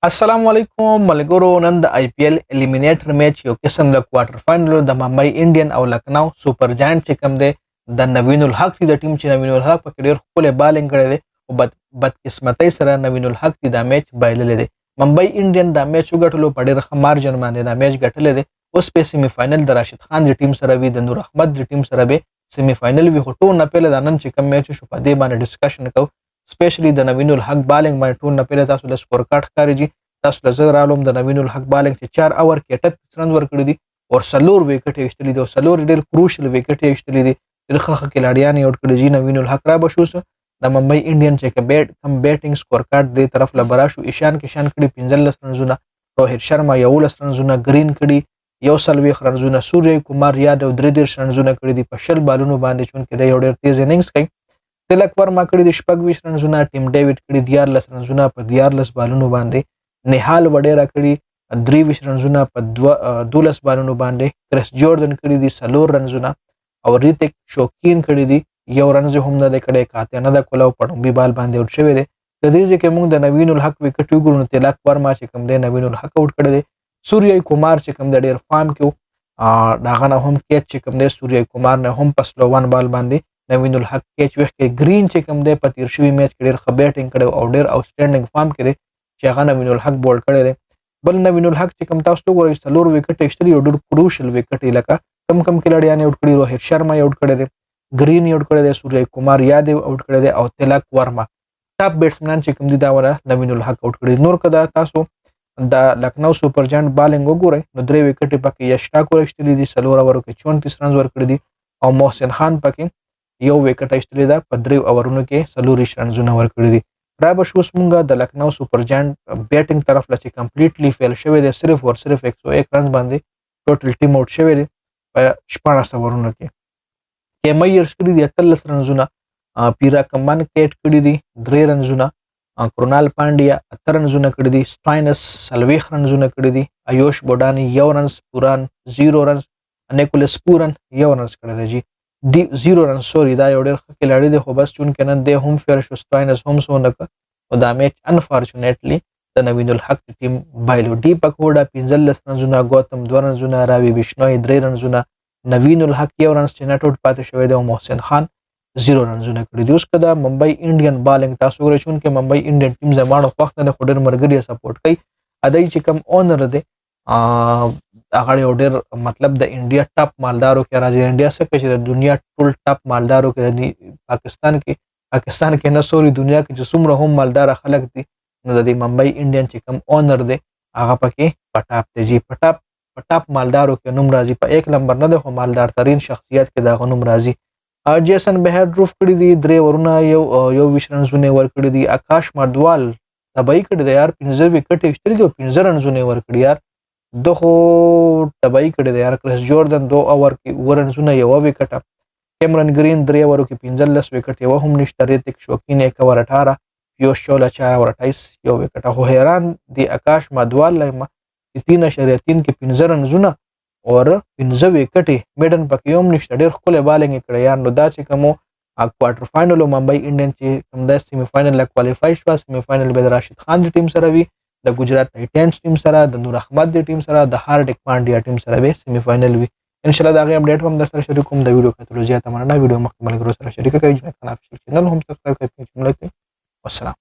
السلام علیکم ملګرو. نن د آی پی ایل الیمینیټر میچ یو قسم د کوارټر فائنل د ممبئی انډین او لکنو سپر جاینټ چې کوم دی د نوین الحق دی د ټیم چې نوین الحق په ډیر خپل بالینګ کړی دی او بدقسمتۍ سره نوین الحق دی د میچ بایللی دی. ممبئی انډین د میچ وګټلو په ډیر ښه مارجن باندې د میچ ګټلی دی. اوس په سیمی فائنل د راشد خان د ټیم سره وي، د نور احمد د ټیم سره به سیمی فائنل وي. خو ټول نه پیله د نن چې کوم میچ شو په دې باندې ډسکشن کوو، سپیشلی د نوین الحق بالینګ باندې. ټول نه پیله تاسو د سکور کارت ښکاري تاسو له زه رالم د نوین الحق بالنګ چې 4 اور کې 38 رن ورکړي دي او څلور وکټ یې ایستلي دي او څلور ډېر کروشل وکټ یې ایستلي دي. ډېر ښه کلاډیان یې آوټ کړي دي. نوین الحق را بشو د ممبئی انډین چې کم بیټینګ سکور کارت دی طرف له برا شو. ایشان کړي 15 رنزونه، روهت شرما 11 رنزونه، گرین کړي 41 رنزونه، سوریه کمار یادو 33 رنزونه کړي دي په 20 بالونو باندې، چونکې د یو ډېر تیز اننګز کوي. تلک ورما کړي دي 26 رنزونه، ټیم ډیوډ کړي 14 رنزونه په 14 بالونو باندې، نهال وډیرا کړي 23 رنزونه په 12 بالونو باندې، کریس جوردن کړي دي 4 رنزونه او ریتک شوکین کړي دي 1 رنز هم نه کړي. کاته نه د کولو پړمبي بال باندې اوټ شوی دی. د دې ځکه موږ د نوین الحق وکټ وګورو. تلک ورما چې کوم دی نوین الحق اوټ کړي دي. سوریه کمار چې کوم د ډیر فارم کې داغه نه هم کیچ چې کوم دی سوریه کمار نه هم په سلو 1 بال باندې نوین الحق کیچ وکړي. گرین چې کوم دی په تیر شوی میچ کې ډیر ښه بیټینګ کړي او ډیر اوټسټینډینګ فارم کې دی چې هغه نوین الحق بولډ کړی دی. بل نوین الحق چې کوم تاسو وګورئ 4 وکټ ایستلي او ډېر کروشل وکټ یې لکه کم کلاډیان یې اوټ کړي. روهت شرما یې اوټ کړی دی، گرین یې اوټ کړی دی، سوریه کمار یادو اوټ کړی دی او تلک ورما ټاپ بیټسمنان چې کوم دي دا وره نوین الحق اوټ کړی. نور کدا تاسو د لکنو سپر جاینټ بالینګ وګورئ نو 3 وکټ پکې یشتا کور ایستلي دي، 4 اورو کې 34 رنز ورکړي دي او محسن خان پکې 1 وکټ ایستلي ده په 3 اورونو کې 4 رنزونه ورکړي دي. را به شو مونږه د لکنو سپر جاینټ بیټینګ طرف له چې کمپلیټلی فیل شوی دی. صرف 101 رنز باندې ټوټل ټیم اوټ شوی دی په 14 اورونو کې. میرز کړي دي 13 رنزونه، پیرا کمن کېټ کړي دي 3 رنزونه، کرونال پانډیا 8 رنزونه کړي دي، سټاینس 40 رنزونه کړي دي، ایوش بوډانی 1 رنز، پوران 0 رنز، نیکولس پورن 1 رنز کړي دی. جی دی 0 رن سوري دا یو ډېر ښه کلاډي دی، خو بس چونکې نن دی هم فیر شو سټاینس هم سو نکه او دا میچ انفارچونیټلی د نوین الحق ټیم بایلو. ډیپک هوډا 15 رنزونه، گوتم 2 رنزونه، راوی بشنوی 3 رنزونه، نوین الحق 1 رنز چې نټ اوټ پاتې شوی دی او محسن خان 0 رنزونه کړي دي. اوس کدا ممبئی انډین بالینګ تاسو ګورئ چونکې ممبئی انډین ټیم زمانو وخت نه خو ډېر مرګري سپورټ کوي. ادای چې کم اونر دی هغه یو ډېر مطلب د انډیا ټاپ مالدارو کې راځي. انډیا څخه چې د دنیا ټول ټاپ مالدارو کې د پاکستان کې نه سوري دنیا کې چې څومره هم مالدار خلک دي نو د ممبئی انډین چې کم اونر دی هغه پکې پټاپ دی. جی پټاپ مالدارو کې نوم راځي، په 1 نمبر نه دی خو مالدار ترین شخصیت کې دا نوم راځي. جیسن بهر ډروف کړي دي 3 ورونه، یو 20 رنزونه ورکړي دي. آکاش مردوال تبعی کړي دی یار 15 وکټ ایستلي دي او 15 رنزونه ورکړي یار دغه تبعی کړي دی یار. کریس جوردن 2 اور کې 1 رنزونه 1 وکټ، کیمرن گرین 3 اورو کې 15 وکټ یو هم نشته، ریتک شوکین 1 اور 18، پیوش چولا 4 اور 28 1 وکټ. خو حیران دی آکاش مادوال لایما 3.3 کې 15 رنزونه اور 15 وکټ میډن پکې هم نشته. ډېر خپل بالینګ کړی یار. نو دا چې کوم کوارټر فائنل ممبئی انډین چې کوم د سیمی فائنل لا کوالیفای شو، سیمی فائنل به راشد خان د ټیم سره وي، د گجرات ټایټنز ټیم سره، د نور احمد د ټیم سره، د هاردک پانډیا ټیم سره به سیمی فائنل وي. ان شاء الله دا غي اپډیټ هم در سره شریک کوم. د ویډیو کتلو زیاته مننه. ویډیو مکمل غوښتل سره شریک کړئ. جنت خلاف چینل هم سبسکرایب کړئ. والسلام.